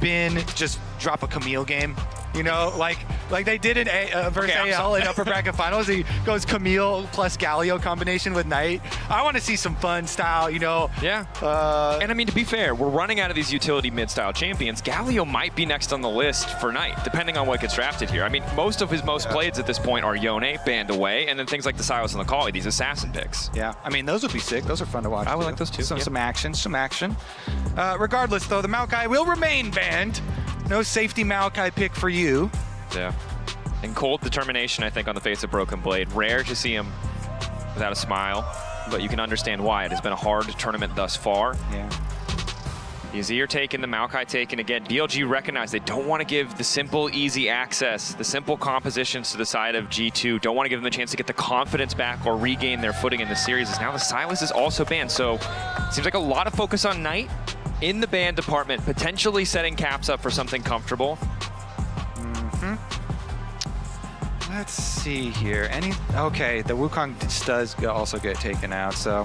been just drop a Camille game. You know, like they did in versus AL in upper bracket finals. He goes Camille plus Galio combination with Knight. I want to see some fun style, you know. Yeah. And I mean, to be fair, we're running out of these utility mid-style champions. Galio might be next on the list for Knight, depending on what gets drafted here. I mean, most of his most plays at this point are Yone, Band Away, and then things like the Silas and the Kali, these assassin picks. Yeah, I mean, those would be sick. Those are fun to watch. I would like those too. Some action, some action. Regardless, though, the Maokai will remain banned. No safety Maokai pick for you. Yeah. And cold determination, I think, on the face of Broken Blade. Rare to see him without a smile, but you can understand why. It has been a hard tournament thus far. Yeah. The Azir taken, the Maokai taken again. BLG recognized they don't want to give the simple, easy access, the simple compositions to the side of G2. Don't want to give them the chance to get the confidence back or regain their footing in the series. As now the Silas is also banned, so it seems like a lot of focus on Knight in the ban department, potentially setting Caps up for something comfortable. Let's see here. Okay, the Wukong does also get taken out, so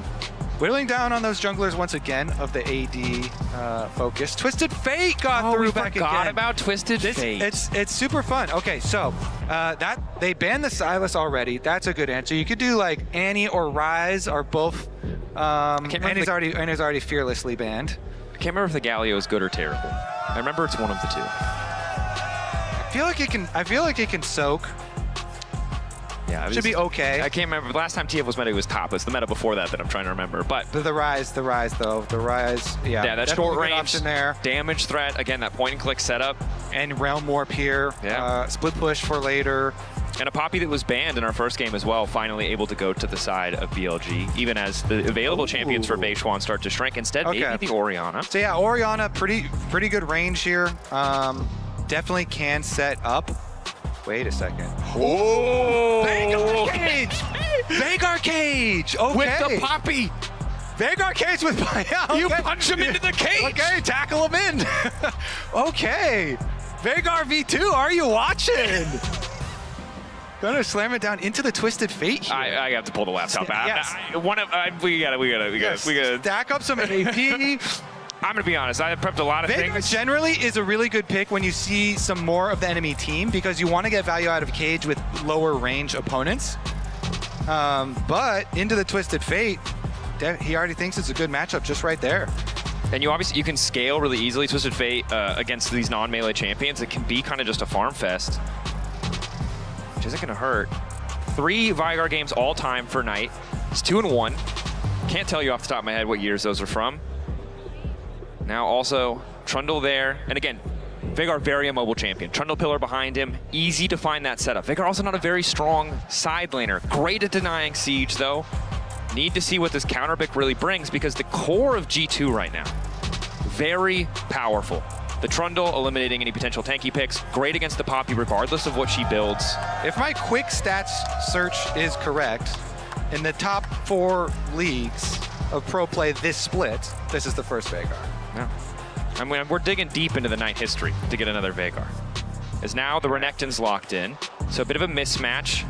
whittling down on those junglers once again of the AD focus. Twisted Fate got through back again. Forgot about Twisted Fate. It's super fun. Okay, so that they banned the Silas already. That's a good answer. You could do like Annie or Ryze are both. Annie's already fearlessly banned. I can't remember if the Galio is good or terrible. I remember it's one of the two. I feel like it can soak. Yeah, it should be okay. I can't remember. The last time TF was meta, it was top. It's the meta before that I'm trying to remember. But the Ryze though. The Ryze, yeah. Yeah, that's short range option there. Damage threat. Again, that point and click setup. And Realm Warp here. Yeah. Split push for later. And a Poppy that was banned in our first game as well, finally able to go to the side of BLG, even as the available champions for Beishuan start to shrink. Instead, maybe the Orianna. So yeah, Orianna, pretty good range here. Definitely can set up. Wait a second. Oh! Veigar Cage! Veigar Cage! Okay. With the Poppy! Veigar Cage with okay. You punch him into the cage! Okay, tackle him in. Okay. Veigar V2, are you watching? Gonna slam it down into the Twisted Fate here. I have to pull the laptop out. Yes. We gotta stack up some AP. I'm gonna be honest, I have prepped a lot of Veigar things. generally is a really good pick when you see some more of the enemy team because you want to get value out of Cage with lower range opponents. But into the Twisted Fate, he already thinks it's a good matchup just right there. And you can scale really easily Twisted Fate against these non-melee champions. It can be kind of just a farm fest, which isn't gonna hurt. 3 Veigar games all time for Knight. It's 2-1. Can't tell you off the top of my head what years those are from. Now also Trundle there, and again, Veigar very immobile champion. Trundle pillar behind him, easy to find that setup. Veigar also not a very strong side laner. Great at denying siege though. Need to see what this counter pick really brings because the core of G2 right now, very powerful. The Trundle eliminating any potential tanky picks, great against the Poppy regardless of what she builds. If my quick stats search is correct, in the top 4 leagues of pro play this split, this is the first Veigar. Yeah. I mean, we're digging deep into the Knight history to get another Veigar. As now the Renekton's locked in, so a bit of a mismatch.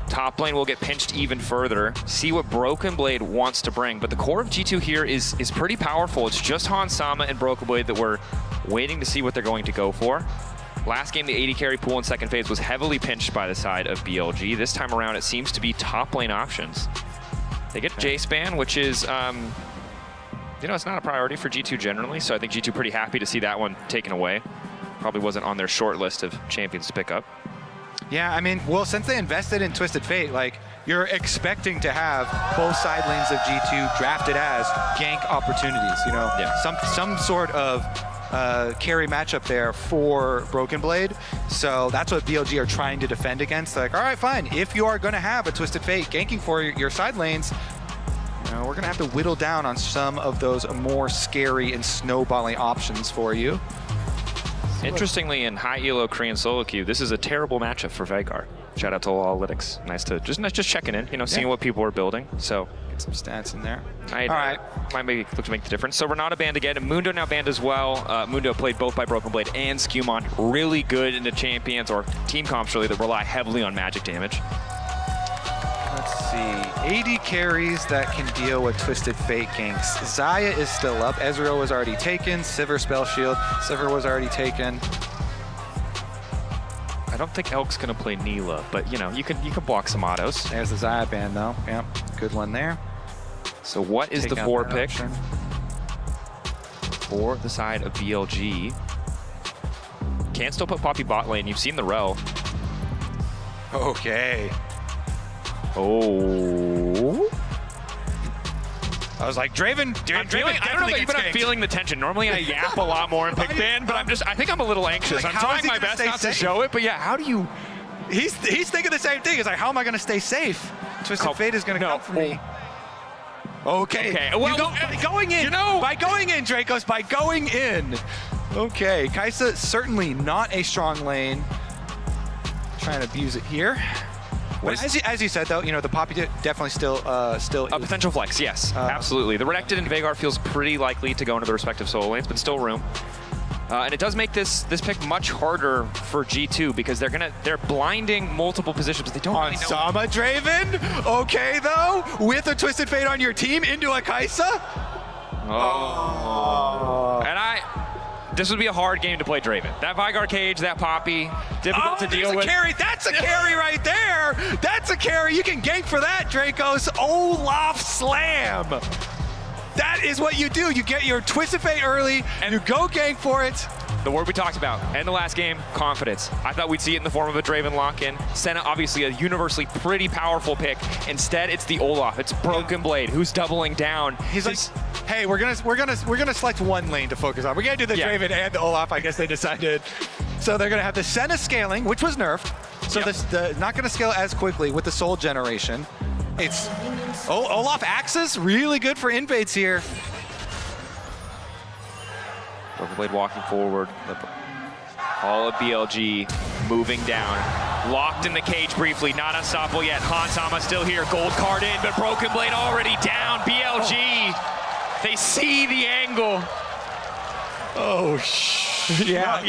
Top lane will get pinched even further. See what Broken Blade wants to bring, but the core of G2 here is pretty powerful. It's just Han Sama and Broken Blade that we're waiting to see what they're going to go for. Last game, the AD carry pool in second phase was heavily pinched by the side of BLG. This time around, it seems to be top lane options. They get Jace ban, which is, you know, it's not a priority for G2 generally, so I think G2 pretty happy to see that one taken away. Probably wasn't on their short list of champions to pick up. Yeah, I mean, well, since they invested in Twisted Fate, like, you're expecting to have both side lanes of G2 drafted as gank opportunities, you know? Yeah. Some sort of carry matchup there for Broken Blade. So that's what BLG are trying to defend against. They're like, all right, fine. If you are going to have a Twisted Fate ganking for your side lanes, you know, we're going to have to whittle down on some of those more scary and snowballing options for you. Interestingly, in high elo Korean solo queue, this is a terrible matchup for Veigar. Shout out to Analytics. Nice to just checking in, you know, seeing what people are building. So get some stats in there. All right, might maybe look to make the difference. So Renata banned again, and Mundo now banned as well. Mundo played both by Broken Blade and Skewmon. Really good into champions or team comps really that rely heavily on magic damage. Let's see. 80 carries that can deal with Twisted Fate ganks. Zaya is still up. Ezreal was already taken. Sivir Spell Shield. Sivir was already taken. I don't think Elk's gonna play Neela, but you know, you can block some autos. There's the Zaya ban though. Yep, good one there. So what is Take the out 4 that pick option. for the side of BLG? Can still put Poppy bot lane. You've seen the rel. Okay. Oh. I was like, Draven, I don't know about you, but I'm feeling the tension. Normally I yap a lot more in pick ban, but I think I'm a little anxious. Like, I'm how is trying he my gonna best stay not safe? to show it, but yeah, how do you? He's thinking the same thing. He's like, how am I going to stay safe? Twisted Fate is going to come for me. Okay. Well, by going in, you know, by going in, Dracos, by going in. Okay, Kai'Sa certainly not a strong lane. Trying to abuse it here. But as you said, though, you know, the Poppy definitely still a potential flex, yes, absolutely. The Redacted and Veigar feels pretty likely to go into the respective solo lanes, but still room. And it does make this pick much harder for G2 because they're blinding multiple positions. They don't really know. Sama Draven, okay though, with a Twisted Fate on your team into a Kai'Sa. Oh. And this would be a hard game to play Draven. That Veigar cage, that Poppy, difficult to deal with. Carry. That's a carry right there. That's a carry. You can gank for that, Dracos. Olaf Slam. That is what you do. You get your Twisted Fate early, and you go gank for it. The word we talked about in the last game, confidence. I thought we'd see it in the form of a Draven lock-in. Senna, obviously a universally pretty powerful pick. Instead, it's the Olaf. It's Broken Blade who's doubling down. He's like, hey, we're gonna select one lane to focus on. We're gonna do the Draven and the Olaf. I guess they decided. So they're gonna have the Senna scaling, which was nerfed. So not gonna scale as quickly with the Soul Generation. It's Olaf Axis, really good for invades here. Broken Blade walking forward. All of BLG moving down. Locked in the cage briefly, not unstoppable yet. Hansama still here, gold card in, but Broken Blade already down. BLG, they see the angle. Oh, yeah.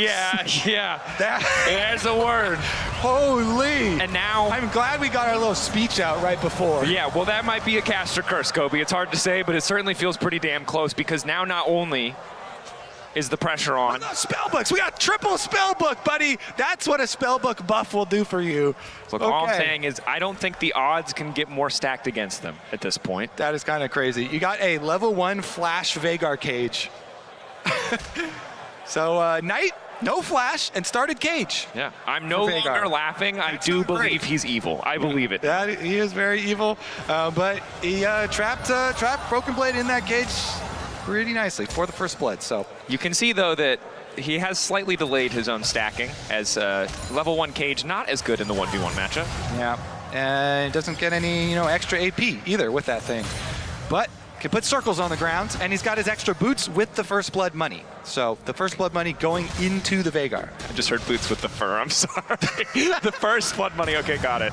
There's a word. Holy. And now, I'm glad we got our little speech out right before. Yeah, well, that might be a caster curse, Kobe. It's hard to say, but it certainly feels pretty damn close because now not only is the pressure on. Spellbooks, we got triple spellbook, buddy. That's what a spellbook buff will do for you. Look, all I'm saying is I don't think the odds can get more stacked against them at this point. That is kind of crazy. You got a level 1 Flash Veigar cage. So Knight, no Flash, and started cage. Yeah, I'm no longer laughing. I do believe he's evil. I believe it. Yeah, he is very evil, but he trapped Broken Blade in that cage pretty nicely for the first blood. So you can see though that he has slightly delayed his own stacking as level 1 cage not as good in the 1v1 matchup. Yeah, and doesn't get any extra AP either with that thing, but can put circles on the ground, and he's got his extra boots with the first blood money. So the first blood money going into the Veigar. I just heard boots with the fur. I'm sorry. The first blood money. Okay, got it.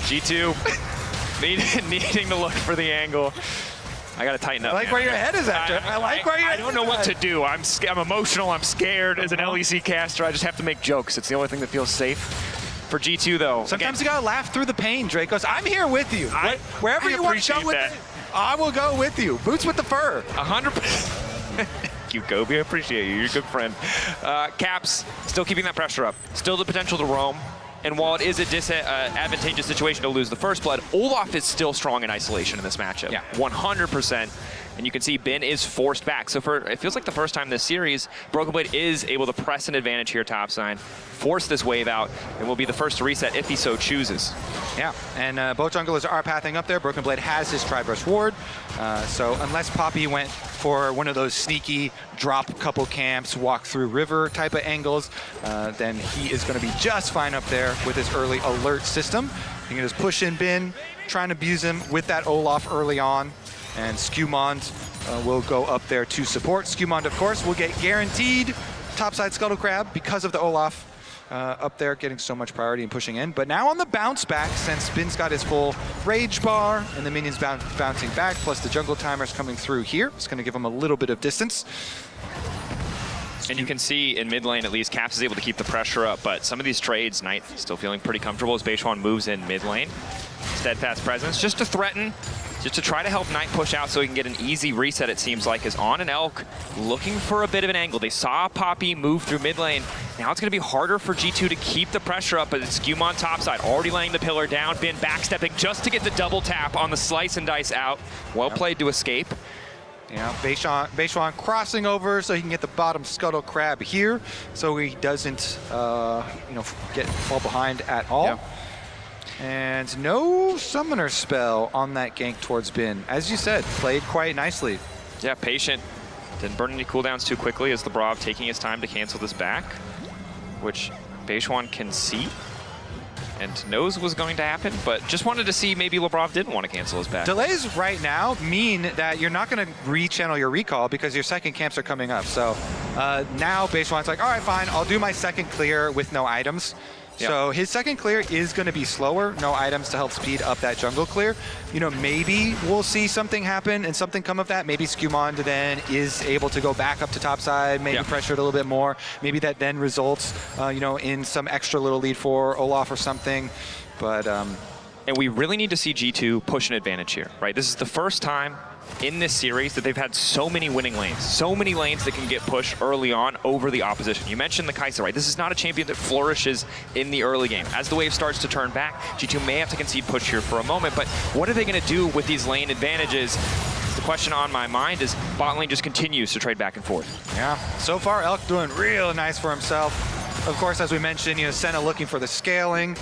G2 needing to look for the angle. I gotta tighten up. I like where your head is at. I don't know what to do. I'm emotional. I'm scared as an LEC caster. I just have to make jokes. It's the only thing that feels safe. For G2 though. Sometimes you gotta laugh through the pain, Dracos. I'm here with you. Wherever you want to go with it, I will go with you. Boots with the fur. 100%. Thank you, Kobe. I appreciate you. You're a good friend. Caps still keeping that pressure up. Still the potential to roam. And while it is a disadvantageous situation to lose the first blood, Olaf is still strong in isolation in this matchup. Yeah, 100%. And you can see Bin is forced back. So it feels like the first time this series, Broken Blade is able to press an advantage here topside, force this wave out, and will be the first to reset if he so chooses. Yeah, and both junglers are pathing up there. Broken Blade has his Tri-Brush ward. So unless Poppy went for one of those sneaky drop couple camps, walk through river type of angles, then he is going to be just fine up there with his early alert system. You can just push in Bin, try and abuse him with that Olaf early on. And Skewmond will go up there to support. Skewmond, of course, will get guaranteed topside Scuttle Crab because of the Olaf up there getting so much priority and pushing in. But now on the bounce back, since Bin's got his full Rage Bar and the minions bouncing back, plus the jungle timers coming through here, it's going to give him a little bit of distance. And you can see in mid lane, at least, Caps is able to keep the pressure up, but some of these trades, Knight still feeling pretty comfortable as Beishuan moves in mid lane. Steadfast Presence, just to threaten, just to try to help Knight push out so he can get an easy reset, it seems like, is on an Elk looking for a bit of an angle. They saw Poppy move through mid lane. Now it's going to be harder for G2 to keep the pressure up, but it's Skewmon topside, already laying the pillar down, Bin backstepping just to get the double tap on the slice and dice out. Well played to escape. Yeah, Beishuan crossing over so he can get the bottom scuttle crab here, so he doesn't, fall behind at all. Yeah. And no summoner spell on that gank towards Bin. As you said, played quite nicely. Yeah, patient. Didn't burn any cooldowns too quickly as Lebrov taking his time to cancel this back, which Beishuan can see and knows was going to happen, but just wanted to see maybe Lebrov didn't want to cancel his back. Delays right now mean that you're not going to rechannel your recall because your second camps are coming up. So now Beishuan's like, all right, fine, I'll do my second clear with no items. Yep. So his second clear is going to be slower, no items to help speed up that jungle clear. You know, maybe we'll see something happen and something come of that. Maybe Skewmon then is able to go back up to top side, maybe pressure it a little bit more. Maybe that then results, in some extra little lead for Olaf or something. But and we really need to see G2 push an advantage here, right? This is the first time in this series that they've had so many winning lanes, so many lanes that can get pushed early on over the opposition. You mentioned the Kai'Sa, right? This is not a champion that flourishes in the early game. As the wave starts to turn back, G2 may have to concede push here for a moment, but what are they going to do with these lane advantages? The question on my mind is bot lane just continues to trade back and forth. Yeah, so far Elk doing real nice for himself. Of course, as we mentioned, Senna looking for the scaling.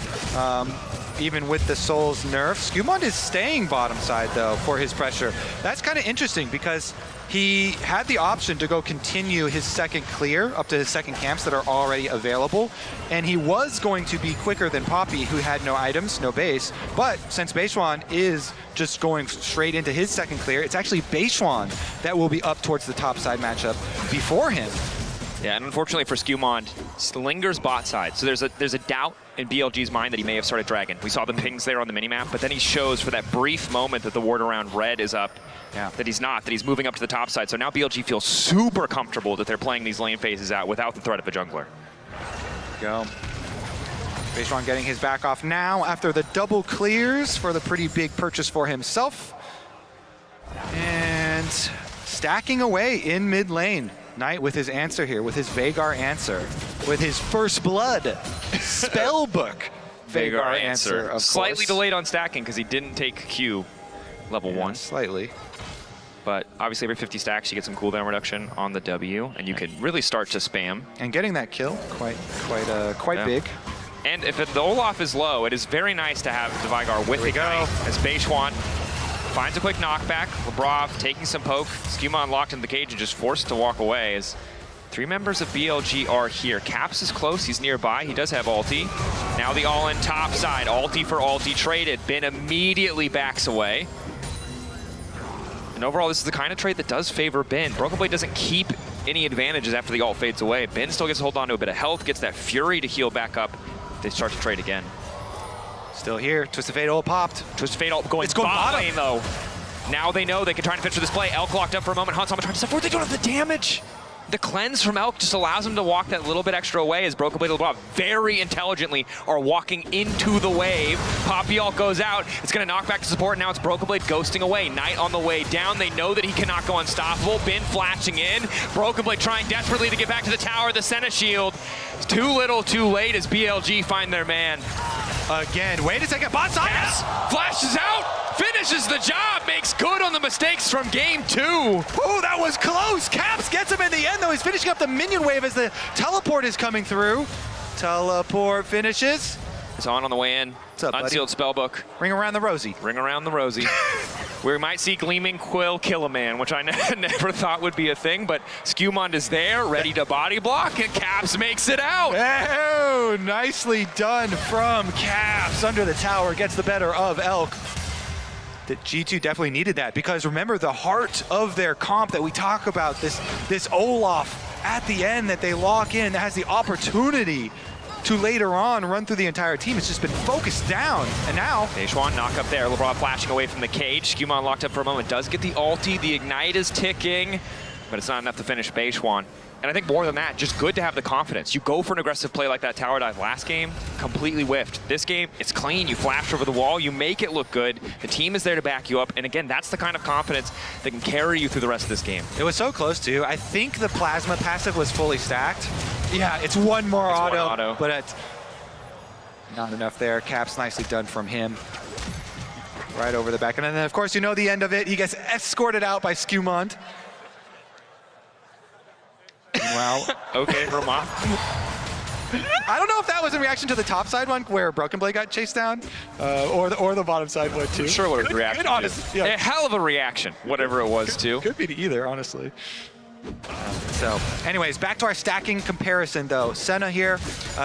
Even with the Soul's nerf, Skewmon is staying bottom side though for his pressure. That's kind of interesting because he had the option to go continue his second clear up to his second camps that are already available, and he was going to be quicker than Poppy, who had no items, no base. But since Beishuan is just going straight into his second clear, it's actually Beishuan that will be up towards the top side matchup before him. Yeah, and unfortunately for Skewmon, lingers bot side. So there's a doubt in BLG's mind that he may have started Dragon. We saw the pings there on the minimap, but then he shows for that brief moment that the ward around red is up, that he's not, that he's moving up to the top side. So now BLG feels super comfortable that they're playing these lane phases out without the threat of a jungler. Go. Beishuan getting his back off now after the double clears for the pretty big purchase for himself. And stacking away in mid lane. Knight with his answer here, with his Veigar answer, with his first blood spellbook Veigar answer, of Slightly course. delayed on stacking because he didn't take Q level 1. Slightly. But obviously every 50 stacks you get some cooldown reduction on the W, and you can really start to spam. And getting that kill, quite big. And if the Olaf is low, it is very nice to have the Veigar with Ignite as Beishuan finds a quick knockback. Lebrov taking some poke. Skewmon locked in the cage and just forced to walk away as 3 members of BLG are here. Caps is close, he's nearby, he does have ulti. Now the all-in top side, ulti for ulti traded. Bin immediately backs away. And overall, this is the kind of trade that does favor Bin. Broken Blade doesn't keep any advantages after the ult fades away. Bin still gets to hold on to a bit of health, gets that Fury to heal back up. They start to trade again. Still here, Twisted Fate ult popped. Twisted Fate ult going bot lane though. Now they know they can try and finish this play. Elk locked up for a moment. Hunt's almost trying to step forward. They don't have the damage. The cleanse from Elk just allows him to walk that little bit extra away as Broken Blade and LeBron very intelligently are walking into the wave. Poppy ult goes out. It's going to knock back to support. Now it's Broken Blade ghosting away. Knight on the way down. They know that he cannot go unstoppable. Bin flashing in. Broken Blade trying desperately to get back to the tower. The Senna shield. It's too little too late as BLG find their man. Again, wait a second, bot side! Yes! Flashes out, finishes the job, makes good on the mistakes from game 2. Oh, that was close! Caps gets him in the end, though. He's finishing up the minion wave as the teleport is coming through. Teleport finishes. It's on the way in. What's up, buddy? Unsealed spellbook. Ring around the rosy. Ring around the rosy. We might see Gleaming Quill kill a man, which I never thought would be a thing, but Skewmon is there, ready to body block, and Caps makes it out. Oh, nicely done from Caps. Under the tower, gets the better of Elk. The G2 definitely needed that, because remember the heart of their comp that we talk about, this Olaf at the end that they lock in, that has the opportunity to later on run through the entire team. It's just been focused down, and now Beishuan knock up there. LeBron flashing away from the cage. Skewmon locked up for a moment. Does get the ulti. The ignite is ticking, but it's not enough to finish Beishuan. And I think more than that, just good to have the confidence. You go for an aggressive play like that tower dive last game, completely whiffed. This game, it's clean. You flash over the wall. You make it look good. The team is there to back you up. And again, that's the kind of confidence that can carry you through the rest of this game. It was so close, too. I think the plasma passive was fully stacked. Yeah, it's one more auto, but it's not enough there. Caps nicely done from him. Right over the back. And then, of course, you know the end of it. He gets escorted out by Skewmont. Wow. Okay, Roman. I don't know if that was in reaction to the top side one where Broken Blade got chased down, or the bottom side one too. I'm sure what a reaction. Yeah. A hell of a reaction, whatever it was too. Could be to either, honestly. So, anyways, back to our stacking comparison though. Senna here,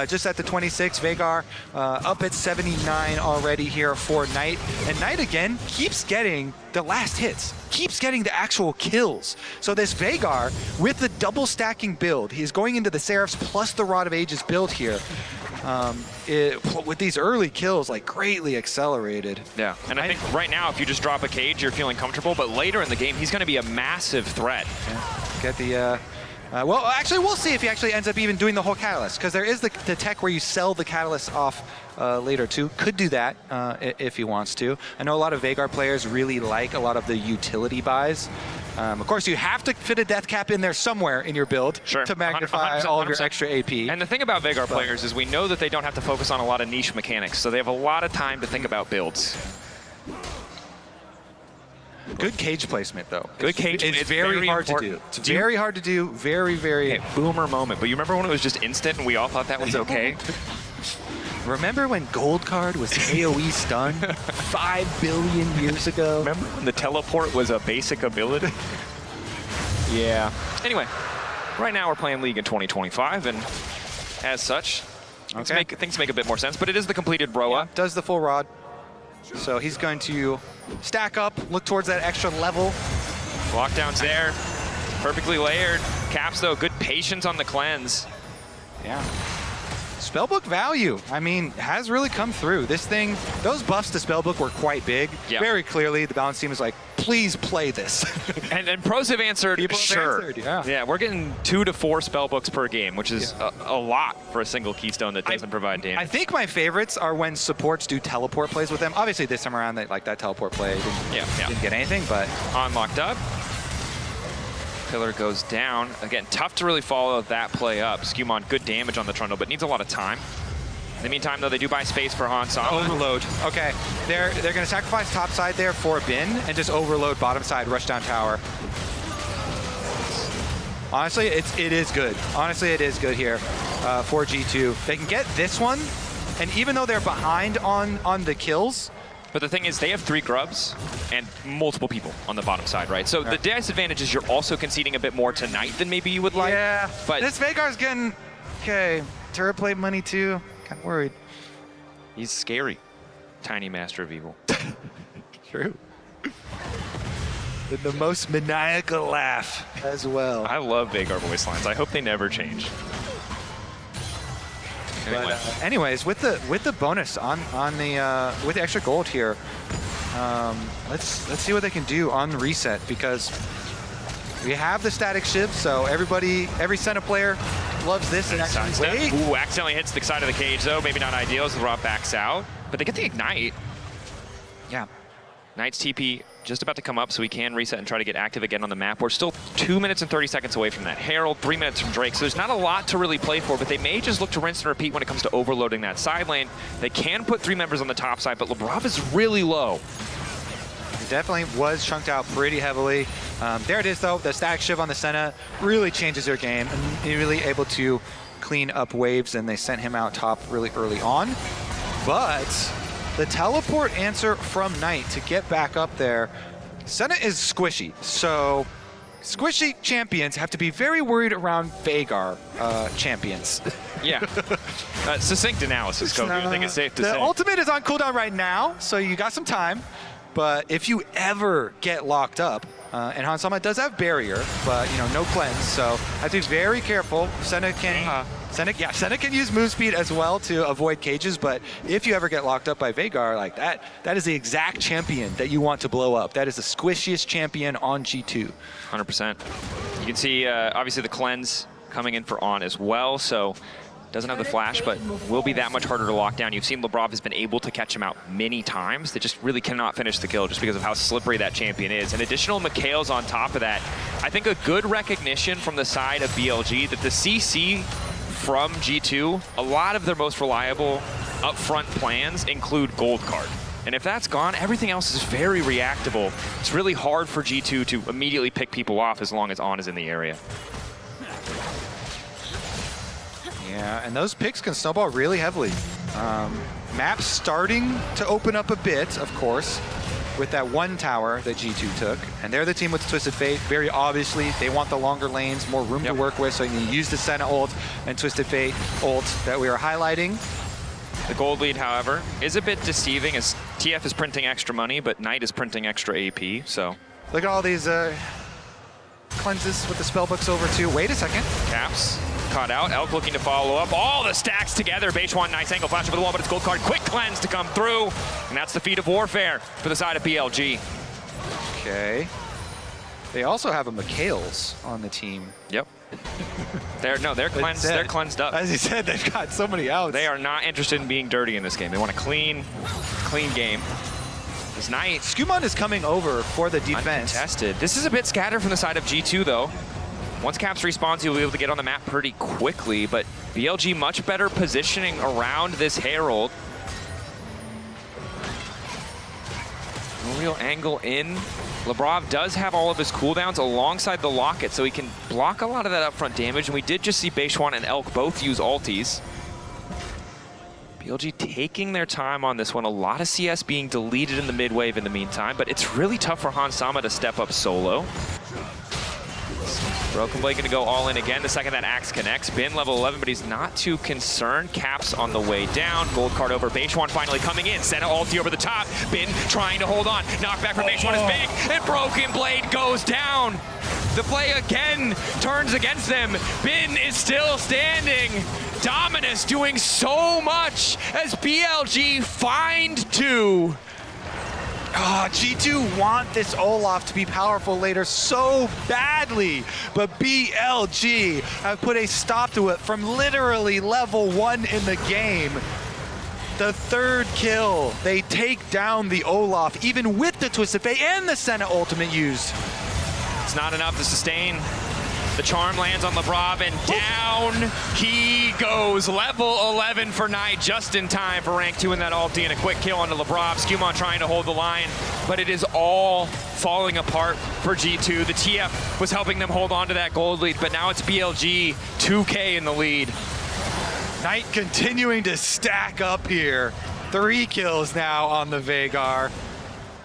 just at the 26. Veigar up at 79 already here for Knight. And Knight again keeps getting the last hits, keeps getting the actual kills. So this Veigar with the double stacking build, he's going into the Seraphs plus the Rod of Ages build here. With these early kills, like greatly accelerated. Yeah, and I think right now, if you just drop a cage, you're feeling comfortable. But later in the game, he's going to be a massive threat. Yeah. Get the, well, actually, we'll see if he actually ends up even doing the whole catalyst, because there is the tech where you sell the catalyst off later too. Could do that if he wants to. I know a lot of Veigar players really like a lot of the utility buys. Of course, you have to fit a death cap in there somewhere in your build to magnify 100%, all of your extra AP. And the thing about Veigar players is we know that they don't have to focus on a lot of niche mechanics, so they have a lot of time to think about builds. Good cage placement, though. Good cage placement. It's very hard to do. It's very hard to do. Very. Okay, boomer moment. But you remember when it was just instant and we all thought that was okay? Remember when Gold Card was AoE stun 5 billion years ago? Remember when the teleport was a basic ability? Yeah. Anyway, right now we're playing League in 2025, and as such, things make a bit more sense. But it is the completed Broa. Yeah, does the full rod. So he's going to stack up, look towards that extra level. Lockdown's there, perfectly layered. Caps, though, good patience on the cleanse. Yeah. Spellbook value, I mean, has really come through. This thing, those buffs to Spellbook were quite big. Yeah. Very clearly, the balance team was like, please play this. and pros have answered, People sure. have answered, yeah. We're getting 2 to 4 Spellbooks per game, which is a lot for a single Keystone that doesn't provide damage. I think my favorites are when supports do teleport plays with them. Obviously, this time around, that teleport play didn't get anything, but... Unlocked up. Pillar goes down. Again, tough to really follow that play up. Skewmont, good damage on the Trundle, but needs a lot of time. In the meantime, though, they do buy space for Hansan. Overload. Okay, they're going to sacrifice top side there for a bin and just overload bottom side, rush down tower. Honestly, it is good. Honestly, it is good here for G2. They can get this one, and even though they're behind on the kills, but the thing is, they have 3 grubs and multiple people on the bottom side, right? So the disadvantage is you're also conceding a bit more tonight than maybe you would like. Yeah, but this Veigar's getting, turret plate money too. Kind of worried. He's scary. Tiny Master of Evil. True. With the most maniacal laugh as well. I love Veigar voice lines. I hope they never change. Anyway. But, anyways, with the bonus on the with the extra gold here, let's see what they can do on reset, because we have the static shiv, so every Senna player loves this. And actually, wait. Ooh, accidentally hits the side of the cage though. Maybe not ideal as the Rob backs out, but they get the ignite. Yeah. Knight's TP just about to come up, so we can reset and try to get active again on the map. We're still 2 minutes and 30 seconds away from that. Herald, 3 minutes from Drake, so there's not a lot to really play for, but they may just look to rinse and repeat when it comes to overloading that side lane. They can put 3 members on the top side, but Labrov is really low. He definitely was chunked out pretty heavily. There it is, though. The static shiv on the Senna really changes their game, and he's really able to clean up waves, and they sent him out top really early on. But the teleport answer from Knight to get back up there, Senna is squishy, so squishy champions have to be very worried around Veigar champions. Yeah. Succinct analysis, Kobe. I think it's safe to say. The ultimate is on cooldown right now, so you got some time. But if you ever get locked up, and Hansama does have barrier, but no cleanse, so have to be very careful. Senna can use move speed as well to avoid cages, but if you ever get locked up by Veigar like that, that is the exact champion that you want to blow up. That is the squishiest champion on G2. 100%. You can see, obviously, the cleanse coming in for On as well, so doesn't have the flash, but will be that much harder to lock down. You've seen Labrov has been able to catch him out many times. They just really cannot finish the kill just because of how slippery that champion is. And additional Mikhail's on top of that. I think a good recognition from the side of BLG that the CC from G2, a lot of their most reliable upfront plans include gold card. And if that's gone, everything else is very reactable. It's really hard for G2 to immediately pick people off as long as On is in the area. Yeah, and those picks can snowball really heavily. Map's starting to open up a bit, of course, with that one tower that G2 took. And they're the team with Twisted Fate. Very obviously, they want the longer lanes, more room to work with, so you can use the Senna ult and Twisted Fate ult that we are highlighting. The gold lead, however, is a bit deceiving as TF is printing extra money, but Knight is printing extra AP, so. Look at all these cleanses with the spellbooks over too. Wait a second. Caps caught out. Elk looking to follow up. All the stacks together. Beishwan, nice angle flash over the wall, but it's gold card. Quick cleanse to come through. And that's the feat of warfare for the side of BLG. Okay. They also have a Mikhail's on the team. Yep. They're cleansed up. As he said, they've got so many outs. They are not interested in being dirty in this game. They want a clean game. This Knight. Skumon is coming over for the defense. Uncontested. This is a bit scattered from the side of G2 though. Once Caps respawns, you'll be able to get on the map pretty quickly, but BLG much better positioning around this Herald. No real angle in. Labrov does have all of his cooldowns alongside the Locket, so he can block a lot of that upfront damage, and we did just see Beishwan and Elk both use ultis. BLG taking their time on this one. A lot of CS being deleted in the mid wave in the meantime, but it's really tough for Hans Sama to step up solo. Broken Blade gonna go all in again the second that axe connects. Bin level 11, but he's not too concerned. Caps on the way down. Gold card over. Beishwan finally coming in. Senna ulti over the top. Bin trying to hold on. Knockback from Beishwan is big, and Broken Blade goes down. The play again turns against them. Bin is still standing. Dominus doing so much as BLG find 2. G2 want this Olaf to be powerful later so badly, but BLG have put a stop to it from literally level 1 in the game. The third kill, they take down the Olaf, even with the Twisted Fate and the Senna ultimate used. It's not enough to sustain. The charm lands on Labrov, and down he goes. Level 11 for Knight, just in time for rank 2 in that ulti, and a quick kill onto Labrov. Skumon trying to hold the line, but it is all falling apart for G2. The TF was helping them hold on to that gold lead, but now it's BLG 2K in the lead. Knight continuing to stack up here. 3 kills now on the Veigar.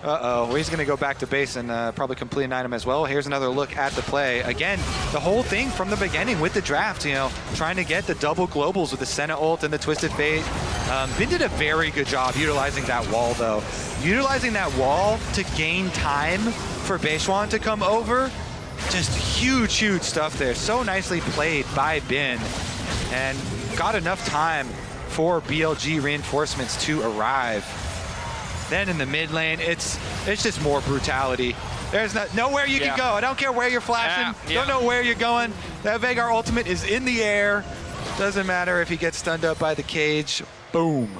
Uh-oh, he's gonna go back to base and probably complete an item as well. Here's another look at the play. Again, the whole thing from the beginning with the draft, you know, trying to get the double globals with the Senna ult and the Twisted Fate. Bin did a very good job utilizing that wall though. Utilizing that wall to gain time for Beishwan to come over. Just huge, huge stuff there. So nicely played by Bin, and got enough time for BLG reinforcements to arrive. Then in the mid lane, it's just more brutality. There's nowhere you can go. I don't care where you're flashing. Don't know where you're going. That Veigar ultimate is in the air. Doesn't matter if he gets stunned up by the cage. Boom.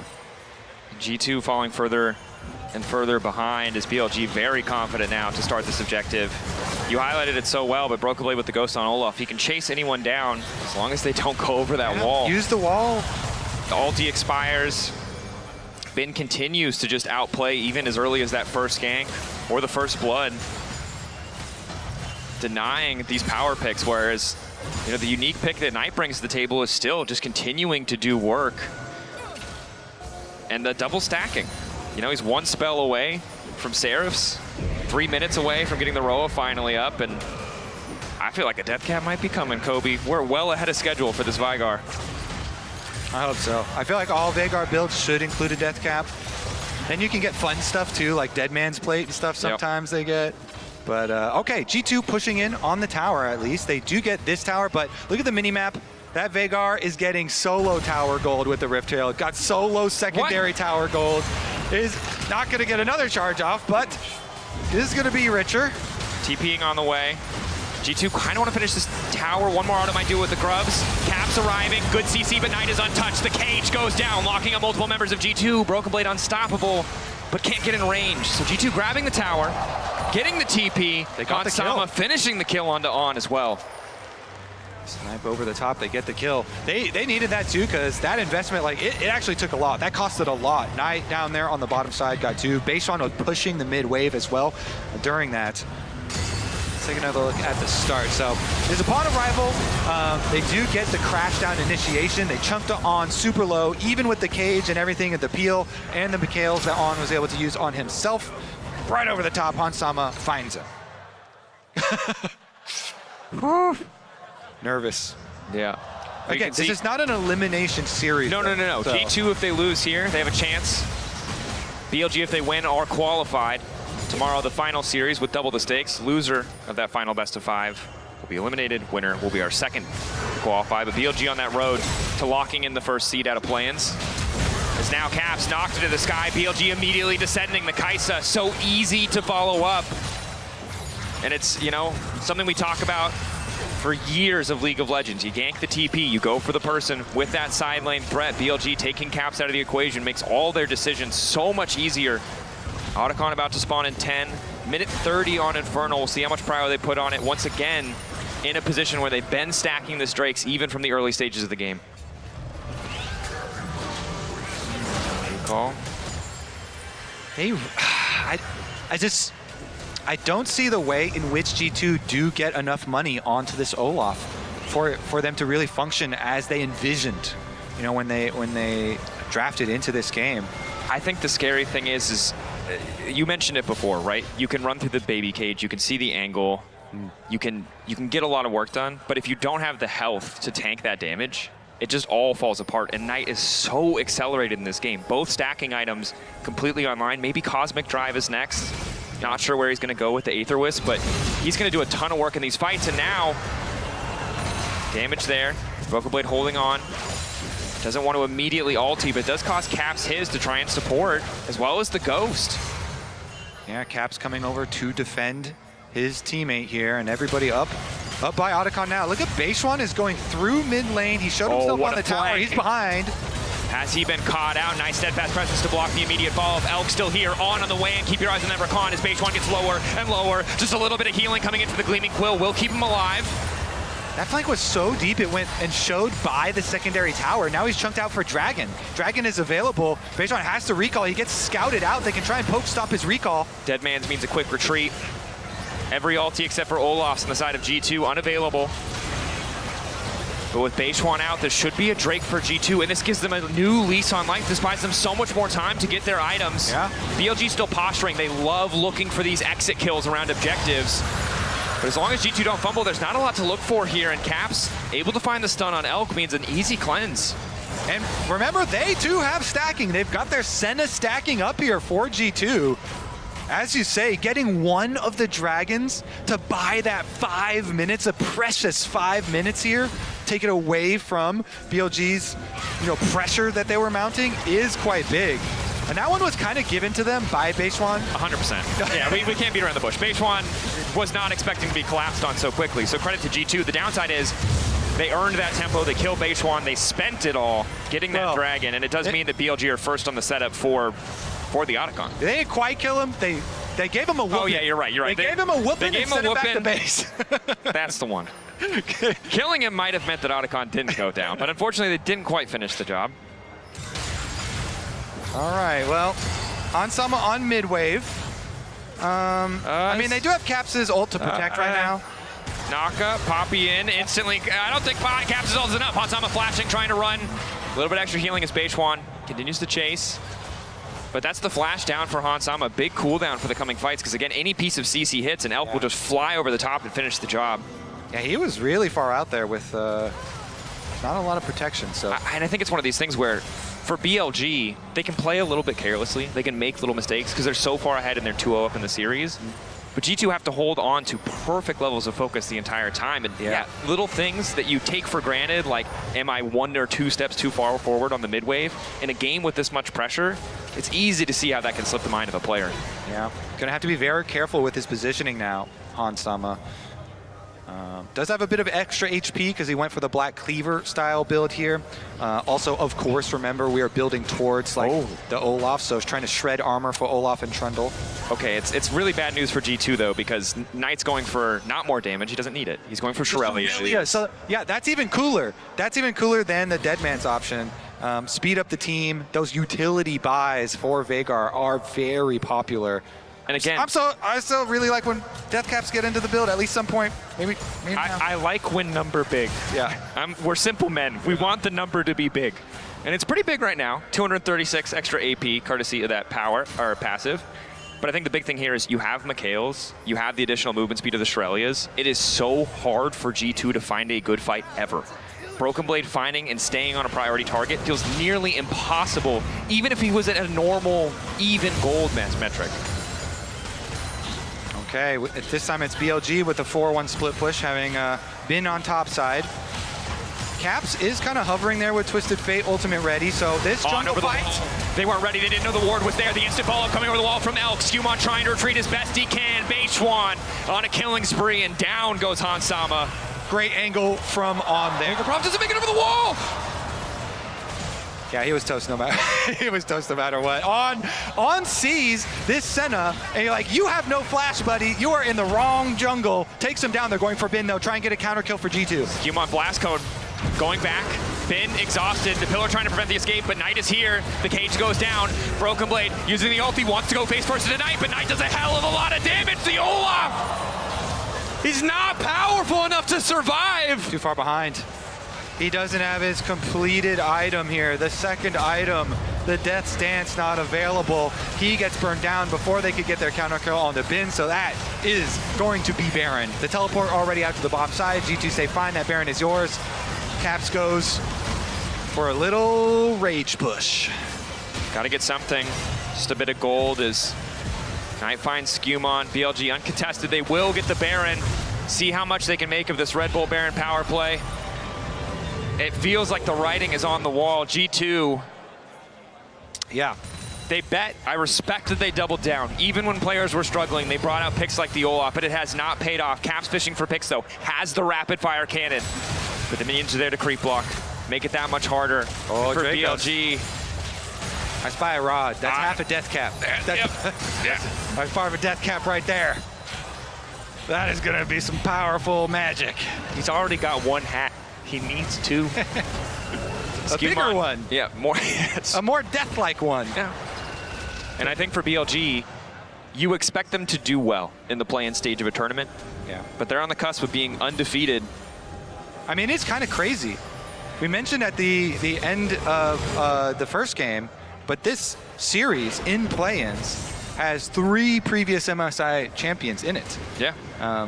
G2 falling further and further behind as BLG very confident now to start this objective. You highlighted it so well, but Broken Blade with the ghost on Olaf, he can chase anyone down as long as they don't go over that wall. Use the wall. The ulti expires. Bin continues to just outplay even as early as that first gank or the first blood, denying these power picks, whereas you know the unique pick that Knight brings to the table is still just continuing to do work. And the double stacking. You know, he's 1 spell away from Seraphs, 3 minutes away from getting the Roa finally up, and I feel like a death cap might be coming, Kobe. We're well ahead of schedule for this Veigar. I hope so. I feel like all Veigar builds should include a death cap. Then you can get fun stuff too, like Dead Man's Plate and stuff sometimes they get. But okay, G2 pushing in on the tower at least. They do get this tower, but look at the mini-map. That Veigar is getting solo tower gold with the Rift Trail. Got solo secondary tower gold. Is not gonna get another charge off, but is gonna be richer. TPing on the way. G2 kind of want to finish this tower. One more auto might do it with the grubs. Caps arriving. Good CC, but Knight is untouched. The cage goes down, locking up multiple members of G2. Broken Blade unstoppable, but can't get in range. So G2 grabbing the tower, getting the TP. They got the kill. Finishing the kill onto On as well. Snipe over the top, they get the kill. They needed that too, because that investment, like, it actually took a lot. That costed a lot. Knight down there on the bottom side got 2. Beishan was pushing the mid wave as well during that. Let's take another look at the start. So, is upon arrival, they do get the crash down initiation. They chunked On super low, even with the cage and everything, and the peel and the Mikhails that On was able to use on himself. Right over the top, Hansama finds him. Nervous. Yeah. Again, this is not an elimination series. No. So. G2, if they lose here, they have a chance. BLG, if they win, are qualified. Tomorrow, the final series with double the stakes. Loser of that final best of 5 will be eliminated. Winner will be our second qualified. But BLG on that road to locking in the first seed out of play-ins. As now Caps knocked into the sky. BLG immediately descending the Kaisa. So easy to follow up. And it's, you know, something we talk about for years of League of Legends. You gank the TP, you go for the person with that side lane threat. BLG taking Caps out of the equation makes all their decisions so much easier. Otacon about to spawn in 10. Minute 30 on Infernal. We'll see how much prior they put on it. Once again, in a position where they've been stacking the Drakes even from the early stages of the game. Call. Hey, I don't see the way in which G2 do get enough money onto this Olaf for them to really function as they envisioned, you know, when they drafted into this game. I think the scary thing is you mentioned it before, right? You can run through the baby cage, you can see the angle, you can get a lot of work done, but if you don't have the health to tank that damage, it just all falls apart. And Knight is so accelerated in this game. Both stacking items completely online. Maybe Cosmic Drive is next. Not sure where he's going to go with the Aether Wisp, but he's going to do a ton of work in these fights. And now, damage there. Broken Blade holding on. Doesn't want to immediately ulti, but does cost Caps his to try and support, as well as the Ghost. Yeah, Caps coming over to defend his teammate here, and everybody up by Otacon now. Look at Beishan is going through mid lane. He showed himself on the tower. He's behind. Has he been caught out? Nice steadfast presence to block the immediate follow-up. Elk still here, on the way, and keep your eyes on that Rakan as Beishan gets lower and lower. Just a little bit of healing coming into the Gleaming Quill will keep him alive. That flank was so deep, it went and showed by the secondary tower. Now he's chunked out for Dragon. Dragon is available. Beishan has to recall. He gets scouted out. They can try and poke stop his recall. Dead Man's means a quick retreat. Every ulti except for Olaf's on the side of G2 unavailable. But with Beishan out, there should be a Drake for G2, and this gives them a new lease on life. This buys them so much more time to get their items. Yeah. BLG still posturing. They love looking for these exit kills around objectives. But as long as G2 don't fumble, there's not a lot to look for here, and Caps able to find the stun on Elk means an easy cleanse. And remember, they too have stacking. They've got their Senna stacking up here for G2. As you say, getting one of the Dragons to buy that 5 minutes, a precious 5 minutes here, take it away from BLG's, you know, pressure that they were mounting is quite big. And that one was kind of given to them by Beishan. 100%. Yeah, we can't beat around the bush. Beishan was not expecting to be collapsed on so quickly. So credit to G2. The downside is they earned that tempo. They killed Beishan. They spent it all getting that Dragon. And it does mean that BLG are first on the setup for the Otacon. They didn't quite kill him. They gave him a whooping. Oh, yeah, you're right. They gave him a whooping and sent him back to base. That's the one. Killing him might have meant that Otacon didn't go down, but unfortunately they didn't quite finish the job. All right, well, Hansama on mid-wave. I mean, they do have Caps' ult to protect right now. Naka, Poppy in, instantly. I don't think Caps' ult is enough. Hansama flashing, trying to run. A little bit extra healing as Beishan continues to chase. But that's the flash down for Hansama. Big cooldown for the coming fights, because again, any piece of CC hits and Elk will just fly over the top and finish the job. Yeah, he was really far out there with not a lot of protection. So, and I think it's one of these things where, for BLG, they can play a little bit carelessly. They can make little mistakes because they're so far ahead and they're 2-0 up in the series. But G2 have to hold on to perfect levels of focus the entire time. And yeah, little things that you take for granted, like am I 1 or 2 steps too far forward on the mid wave? In a game with this much pressure, it's easy to see how that can slip the mind of a player. Yeah, gonna have to be very careful with his positioning now, Hansama. Does have a bit of extra HP because he went for the Black Cleaver style build here. Also, of course, remember we are building towards the Olaf, so it's trying to shred armor for Olaf and Trundle. Okay, it's really bad news for G2 though, because Knight's going for not more damage. He doesn't need it. He's going for Shirelli. Yeah, so yeah, that's even cooler. That's even cooler than the Deadman's option. Speed up the team. Those utility buys for Veigar are very popular. And again, I still really like when death caps get into the build at least some point. Maybe I like when number big. Yeah. We're simple men. We want the number to be big. And it's pretty big right now. 236 extra AP, courtesy of that power, or passive. But I think the big thing here is you have Mikhail's, you have the additional movement speed of the Shirelias. It is so hard for G2 to find a good fight ever. Broken Blade finding and staying on a priority target feels nearly impossible, even if he was at a normal, even gold metric. Okay, at this time it's BLG with the 4-1 split push, having been on top side. Caps is kind of hovering there with Twisted Fate ultimate ready, so this jungle fight. They weren't ready, they didn't know the ward was there. The instant follow coming over the wall from Elk. Skewmon trying to retreat as best he can. Beishwan on a killing spree, and down goes Hansama. Great angle from on there. Prompt doesn't make it over the wall. Yeah, he was toast no matter he was toast no matter what. On sees this Senna, and you're like, you have no flash, buddy. You are in the wrong jungle. Takes him down. They're going for Bin though. Try and get a counter kill for G2. Skewmon blast code going back. Bin exhausted. The pillar trying to prevent the escape, but Knight is here. The cage goes down. Broken Blade using the ulti, wants to go face first into Knight, but Knight does a hell of a lot of damage. The Olaf! He's not powerful enough to survive. Too far behind. He doesn't have his completed item here. The second item, the Death's Dance, not available. He gets burned down before they could get their counter kill on the Bin, so that is going to be Baron. The teleport already out to the bottom side. G2 say, fine, that Baron is yours. Caps goes for a little rage push. Gotta get something. Just a bit of gold as Knight finds Skewmon. BLG uncontested. They will get the Baron. See how much they can make of this Red Bull Baron power play. It feels like the writing is on the wall. G2, yeah, they bet. I respect that they doubled down. Even when players were struggling, they brought out picks like the Olaf, but it has not paid off. Caps fishing for picks, though, has the rapid fire cannon. But the minions are there to creep block. Make it that much harder for BLG. I spy a rod. That's half a death cap. That's part of a death cap right there. That is going to be some powerful magic. He's already got one hat. He needs two. A bigger one. Yeah, more. A more death-like one. Yeah. And I think for BLG, you expect them to do well in the play-in stage of a tournament. Yeah. But they're on the cusp of being undefeated. I mean, it's kind of crazy. We mentioned at the end of the first game, but this series in play-ins has 3 previous MSI champions in it. Yeah.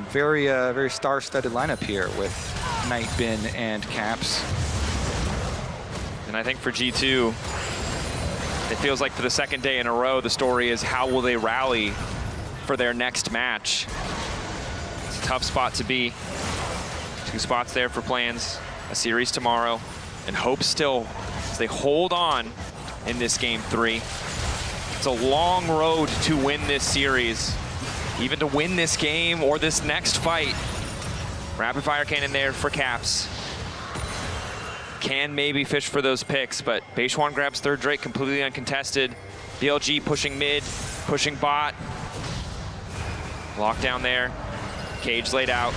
Very star-studded lineup here with Knight, Bin, and Caps. And I think for G2, it feels like for the second day in a row, the story is how will they rally for their next match. It's a tough spot to be. 2 spots there for plans, a series tomorrow, and hope still as they hold on in this game 3. It's a long road to win this series, even to win this game or this next fight. Rapid fire cannon there for Caps. Can maybe fish for those picks, but Beishwan grabs third Drake completely uncontested. BLG pushing mid, pushing bot. Lockdown there. Cage laid out.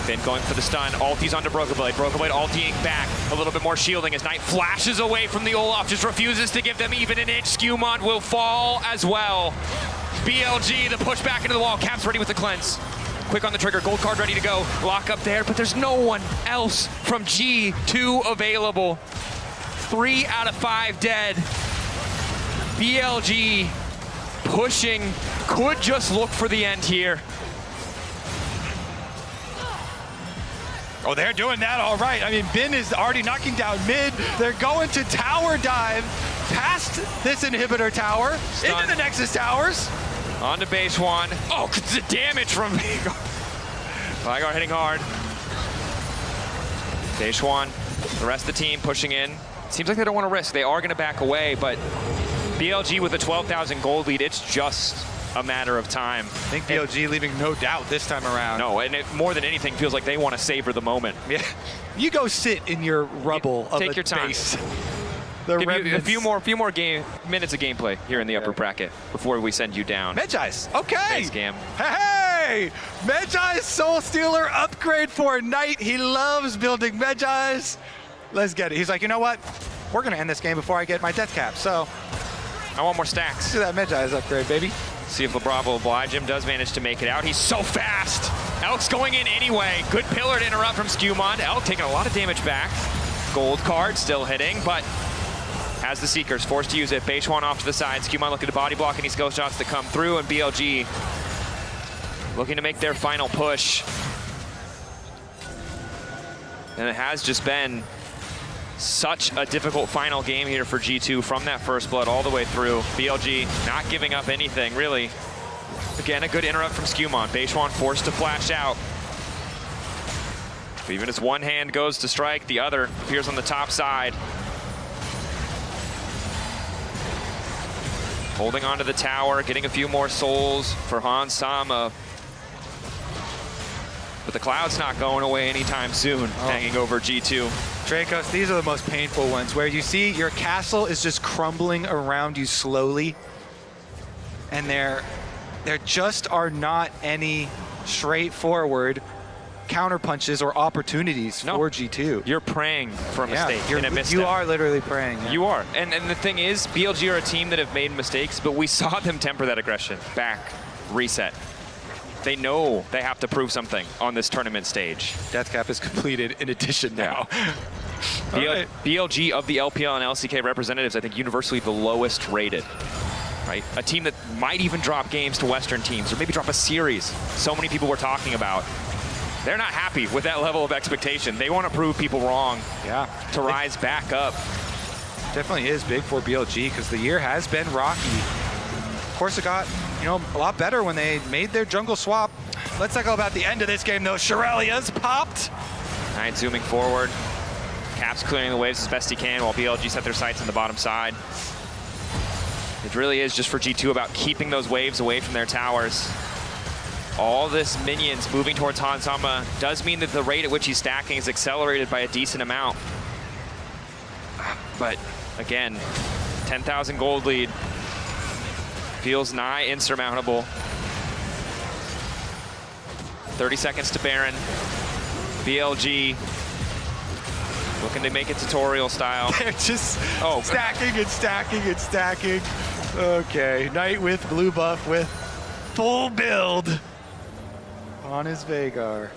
Finn going for the stun. Ulti's onto Broken Blade. Broken Blade ultiing back. A little bit more shielding as Knight flashes away from the Olaf. Just refuses to give them even an inch. Skewmon will fall as well. BLG, the push back into the wall. Caps ready with the cleanse. Quick on the trigger, gold card ready to go. Lock up there, but there's no one else from G2 available. 3 out of 5 dead. BLG pushing, could just look for the end here. Oh, they're doing that all right. I mean, Bin is already knocking down mid. They're going to tower dive past this inhibitor tower, into the Nexus towers. On to Beishwan. Oh, the damage from Veigar. Veigar hitting hard. Beishwan, the rest of the team pushing in. Seems like they don't want to risk. They are going to back away, but BLG with a 12,000 gold lead, it's just a matter of time. I think BLG leaving no doubt this time around. No, and it more than anything feels like they want to savor the moment. Yeah. You go sit in your rubble of Take a your time. base. Give you a few more minutes of gameplay here in the upper bracket before we send you down. Medjai's. Okay. Thanks, Gam. Hey! Medjai's Soul Stealer upgrade for Knight. He loves building Medjai's. Let's get it. He's like, you know what? We're going to end this game before I get my death cap. So I want more stacks. let's do that Medjai's upgrade, baby. See if LeBron will oblige him. Does manage to make it out. He's so fast. Elk's going in anyway. Good pillar to interrupt from Skewmon. Elk taking a lot of damage back. Gold card still hitting, but has the Seekers forced to use it. Beishuan off to the side. Skewmon looking to body block any skill shots that come through, and BLG looking to make their final push. And it has just been such a difficult final game here for G2 from that first blood all the way through. BLG not giving up anything, really. Again, a good interrupt from Skewmon. Beishuan forced to flash out. But even as one hand goes to strike, the other appears on the top side. Holding onto the tower, getting a few more souls for Han Sama. But the cloud's not going away anytime soon, hanging over G2. Dracos, these are the most painful ones, where you see your castle is just crumbling around you slowly, and there just are not any straightforward counter punches or opportunities for G2. You're praying for a mistake and a misstep. You are literally praying. Yeah. You are. And the thing is, BLG are a team that have made mistakes, but we saw them temper that aggression. Back, reset. They know they have to prove something on this tournament stage. Death cap is completed in addition now. BLG of the LPL and LCK representatives, I think universally the lowest rated. Right? A team that might even drop games to Western teams, or maybe drop a series. So many people were talking about. They're not happy with that level of expectation. They want to prove people wrong to rise back up. Definitely is big for BLG because the year has been rocky. Of course, it got a lot better when they made their jungle swap. Let's talk about the end of this game, though. Shirelia's popped. Knight zooming forward. Caps clearing the waves as best he can while BLG set their sights on the bottom side. It really is just for G2 about keeping those waves away from their towers. All this minions moving towards Han Sama does mean that the rate at which he's stacking is accelerated by a decent amount. But again, 10,000 gold lead feels nigh insurmountable. 30 seconds to Baron. BLG looking to make it tutorial style. They're just stacking and stacking and stacking. Okay, Knight with blue buff with full build on his Veigar.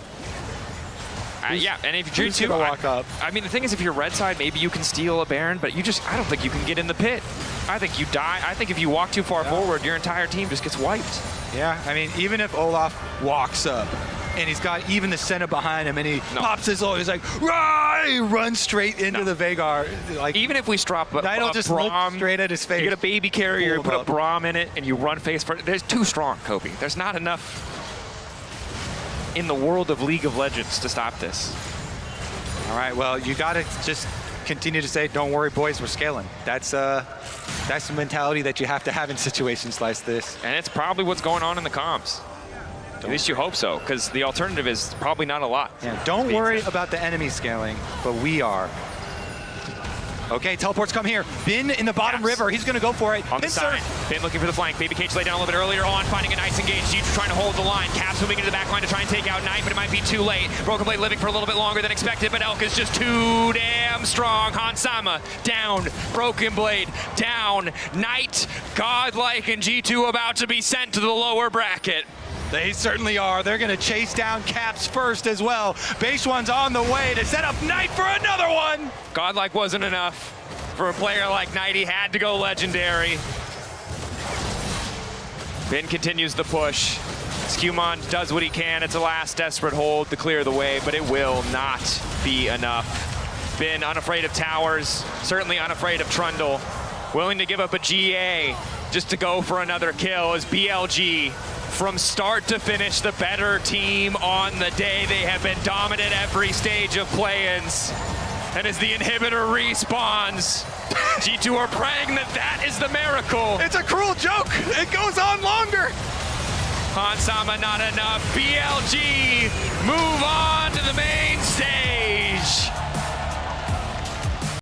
Yeah, and if you're G2, walk up. I mean, the thing is, if you're red side, maybe you can steal a Baron, but I don't think you can get in the pit. I think you die. I think if you walk too far forward, your entire team just gets wiped. Yeah, I mean, even if Olaf walks up and he's got even the Senna behind him and he pops his ult, he's like, rah! He runs straight into the Veigar. Like, even if we drop a Knight'll just look straight at his face. You get a baby carrier, you put a Braum in it, and you run face first. There's too strong, Kobe. There's not enough in the world of League of Legends to stop this. All right, well, you got to just continue to say, don't worry, boys, we're scaling. That's the mentality that you have to have in situations like this. And it's probably what's going on in the comms. At least you hope so, because the alternative is probably not a lot. Yeah, don't worry about the enemy scaling, but we are. Okay, teleports come here. Bin in the bottom river. He's going to go for it. On the side. Bin looking for the flank. Baby Cage laid down a little bit earlier on, finding a nice engage. G2 trying to hold the line. Caps moving into the back line to try and take out Knight, but it might be too late. Broken Blade living for a little bit longer than expected, but Elk is just too damn strong. Han Sama down. Broken Blade down. Knight godlike, and G2 about to be sent to the lower bracket. They certainly are. They're going to chase down Caps first as well. Beishuan's on the way to set up Knight for another one. Godlike wasn't enough. For a player like Knight, he had to go legendary. Bin continues the push. Skewmon does what he can. It's a last desperate hold to clear the way, but it will not be enough. Bin unafraid of towers, certainly unafraid of Trundle. Willing to give up a GA just to go for another kill as BLG, from start to finish, the better team on the day. They have been dominant every stage of play-ins. And as the inhibitor respawns, G2 are praying that is the miracle. It's a cruel joke. It goes on longer. Hansama not enough. BLG move on to the main stage.